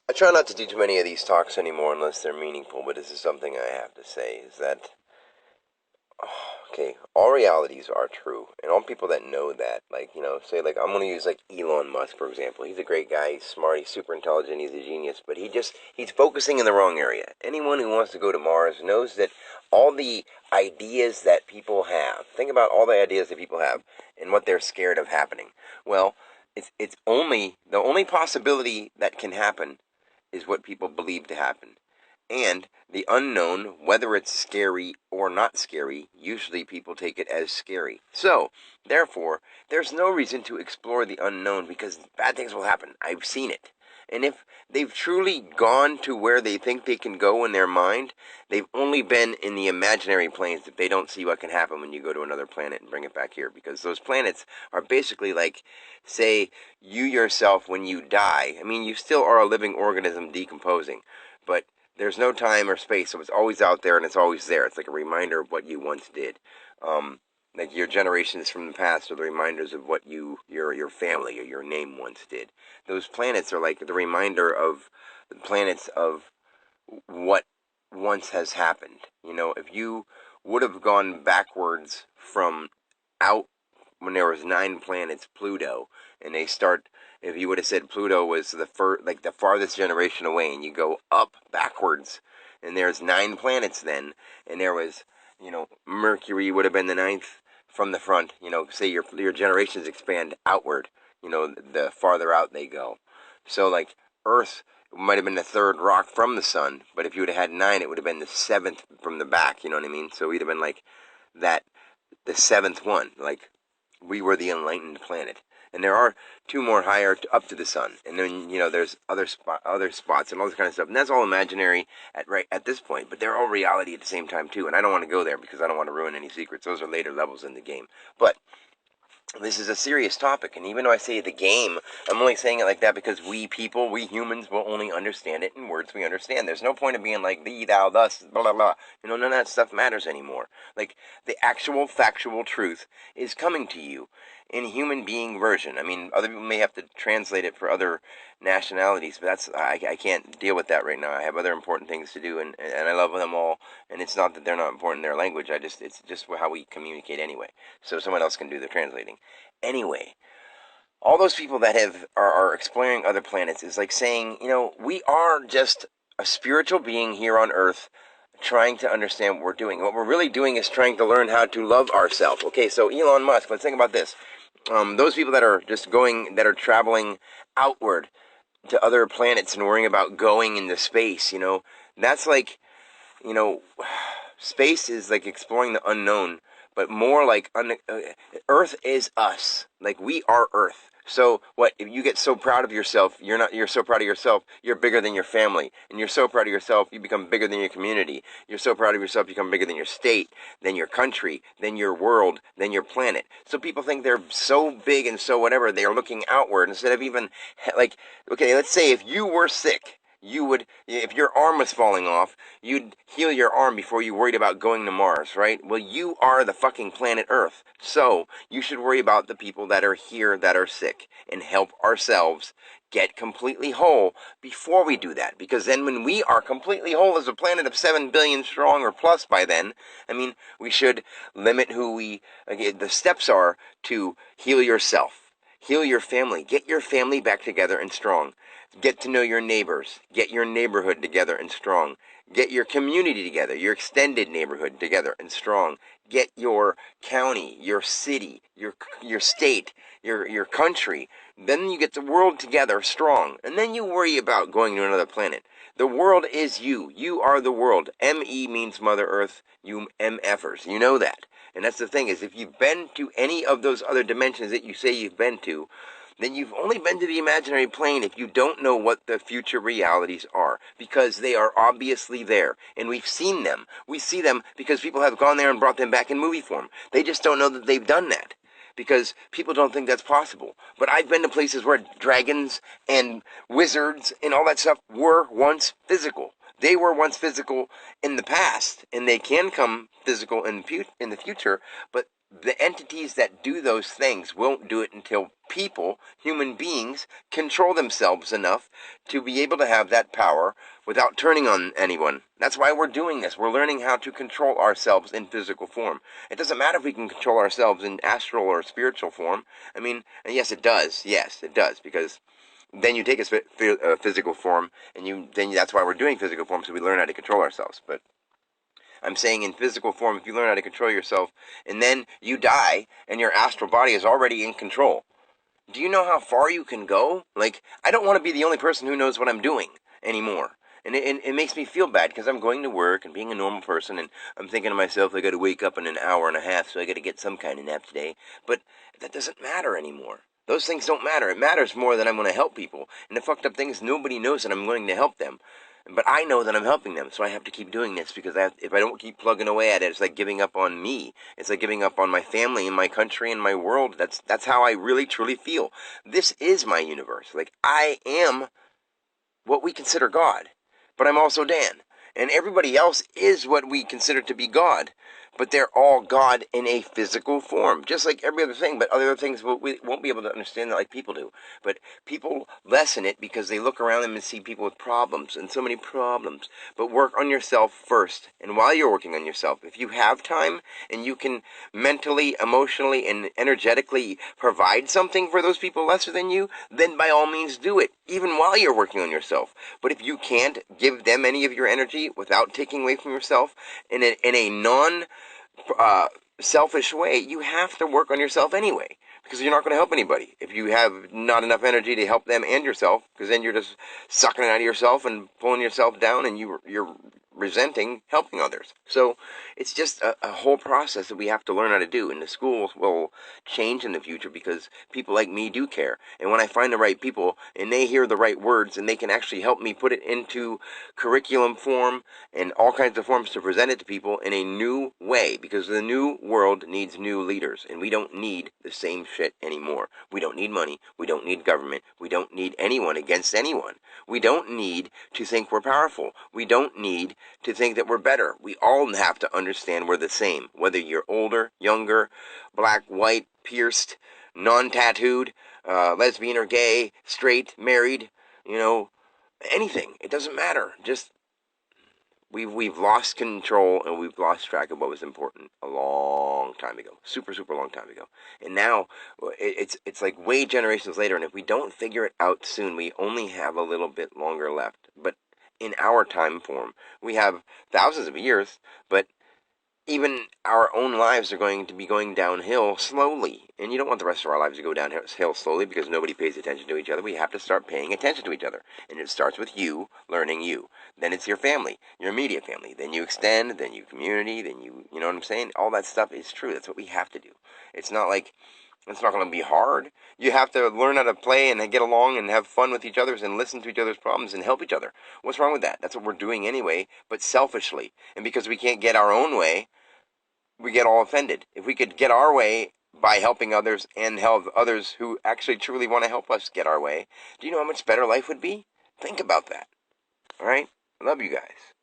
I try not to do too many of these talks anymore unless they're meaningful, but this is something I have to say, is that, okay, all realities are true, and all people that know that, like, say, like, I'm going to use, like, Elon Musk, for example. He's a great guy, he's smart, he's super intelligent, he's a genius, but he's focusing in the wrong area. Anyone who wants to go to Mars knows that all the ideas that people have, think about all the ideas that people have and what they're scared of happening. Well, it's only, the only possibility that can happen is what people believe to happen. And the unknown, whether it's scary or not scary, usually people take it as scary. So, therefore, there's no reason to explore the unknown because bad things will happen. I've seen it. And if they've truly gone to where they think they can go in their mind, they've only been in the imaginary planes that they don't see what can happen when you go to another planet and bring it back here. Because those planets are basically like, say, you yourself when you die. I mean, you still are a living organism decomposing, but there's no time or space, so it's always out there and it's always there. It's like a reminder of what you once did. Like your generations from the past are the reminders of what your family or your name once did. Those planets are like the reminder of the planets of what once has happened. If you would have gone backwards from out when there was 9 planets, Pluto, and they start. If you would have said Pluto was like the farthest generation away, and you go up backwards, and there's 9 planets then, and there was, Mercury would have been the ninth from the front. Say your generations expand outward. The farther out they go. So like Earth might have been the third rock from the sun, but if you would have had 9, it would have been the seventh from the back. You know what I mean? So we'd have been like that, the seventh one. Like we were the enlightened planet. And there are 2 more higher up to the sun. And then, there's other spots and all this kind of stuff. And that's all imaginary at this point. But they're all reality at the same time, too. And I don't want to go there because I don't want to ruin any secrets. Those are later levels in the game. But this is a serious topic, and even though I say the game, I'm only saying it like that because we humans, will only understand it in words we understand. There's no point of being like, thee, thou, thus, blah, blah, blah. None of that stuff matters anymore. Like, the actual factual truth is coming to you in human being version. I mean, other people may have to translate it for other nationalities, but I can't deal with that right now. I have other important things to do, and I love them all, and it's not that they're not important in their language. It's just how we communicate anyway. So someone else can do the translating. Anyway, all those people that are exploring other planets is like saying, we are just a spiritual being here on Earth trying to understand what we're doing. What we're really doing is trying to learn how to love ourselves. Okay, so Elon Musk, let's think about this. Those people that are that are traveling outward to other planets and worrying about going into space, that's like, space is like exploring the unknown, but more like Earth is us. Like we are Earth. So what if you get so proud of yourself, you're so proud of yourself, you're bigger than your family, and you're so proud of yourself, you become bigger than your community. You're so proud of yourself, you become bigger than your state, than your country, than your world, than your planet. So people think they're so big and so whatever, they're looking outward instead of even like, okay, let's say if you were sick, you would, if your arm was falling off, you'd heal your arm before you worried about going to Mars, right? Well, you are the fucking planet Earth. So, you should worry about the people that are here that are sick and help ourselves get completely whole before we do that. Because then when we are completely whole as a planet of 7 billion strong or plus by then, I mean, we should limit the steps are to heal yourself. Heal your family. Get your family back together and strong. Get to know your neighbors. Get your neighborhood together and strong. Get your community together, your extended neighborhood together and strong. Get your county, your city, your state, your country. Then you get the world together strong. And then you worry about going to another planet. The world is you. You are the world. M-E means Mother Earth. You MFers. You know that. And that's the thing is if you've been to any of those other dimensions that you say you've been to, then you've only been to the imaginary plane if you don't know what the future realities are, because they are obviously there, and we've seen them. We see them because people have gone there and brought them back in movie form. They just don't know that they've done that, because people don't think that's possible. But I've been to places where dragons and wizards and all that stuff were once physical. They were once physical in the past, and they can come physical in the future, but the entities that do those things won't do it until people, human beings, control themselves enough to be able to have that power without turning on anyone. That's why we're doing this. We're learning how to control ourselves in physical form. It doesn't matter if we can control ourselves in astral or spiritual form. I mean, yes, it does. Yes, it does, because then you take a physical form, and then that's why we're doing physical form, so we learn how to control ourselves. But I'm saying in physical form, if you learn how to control yourself, and then you die, and your astral body is already in control, do you know how far you can go? Like, I don't want to be the only person who knows what I'm doing anymore. And it makes me feel bad, because I'm going to work and being a normal person, and I'm thinking to myself, I got to wake up in an hour and a half, so I got to get some kind of nap today. But that doesn't matter anymore. Those things don't matter. It matters more that I'm going to help people. And the fucked up thing is nobody knows that I'm going to help them. But I know that I'm helping them, so I have to keep doing this, because if I don't keep plugging away at it, it's like giving up on me. It's like giving up on my family and my country and my world. That's how I really, truly feel. This is my universe. Like, I am what we consider God, but I'm also Dan. And everybody else is what we consider to be God. But they're all God in a physical form, just like every other thing. But other things we won't be able to understand that like people do. But people lessen it because they look around them and see people with problems, and so many problems. But work on yourself first. And while you're working on yourself, if you have time and you can mentally, emotionally, and energetically provide something for those people lesser than you, then by all means do it, even while you're working on yourself. But if you can't give them any of your energy without taking away from yourself in a non selfish way, you have to work on yourself anyway, because you're not going to help anybody if you have not enough energy to help them and yourself, because then you're just sucking it out of yourself and pulling yourself down, and you're resenting helping others. So it's just a whole process that we have to learn how to do, and the schools will change in the future because people like me do care. And when I find the right people and they hear the right words and they can actually help me put it into curriculum form and all kinds of forms to present it to people in a new way, because the new world needs new leaders, and we don't need the same shit anymore. We don't need money. We don't need government. We don't need anyone against anyone. We don't need to think we're powerful. We don't need to think that we're better. We all have to understand we're the same, whether you're older, younger, black, white, pierced, non-tattooed, lesbian or gay, straight, married, anything. It doesn't matter. Just we've lost control, and we've lost track of what was important a long time ago, super long time ago. And now it's like way generations later, and if we don't figure it out soon, we only have a little bit longer left. But in our time form, we have thousands of years, but even our own lives are going to be going downhill slowly. And you don't want the rest of our lives to go downhill slowly, because nobody pays attention to each other. We have to start paying attention to each other. And it starts with you learning you. Then it's your family, your immediate family. Then you extend, then you community, then you know what I'm saying? All that stuff is true. That's what we have to do. It's not like it's not going to be hard. You have to learn how to play and get along and have fun with each other and listen to each other's problems and help each other. What's wrong with that? That's what we're doing anyway, but selfishly. And because we can't get our own way, we get all offended. If we could get our way by helping others and help others who actually truly want to help us get our way, do you know how much better life would be? Think about that. All right? I love you guys.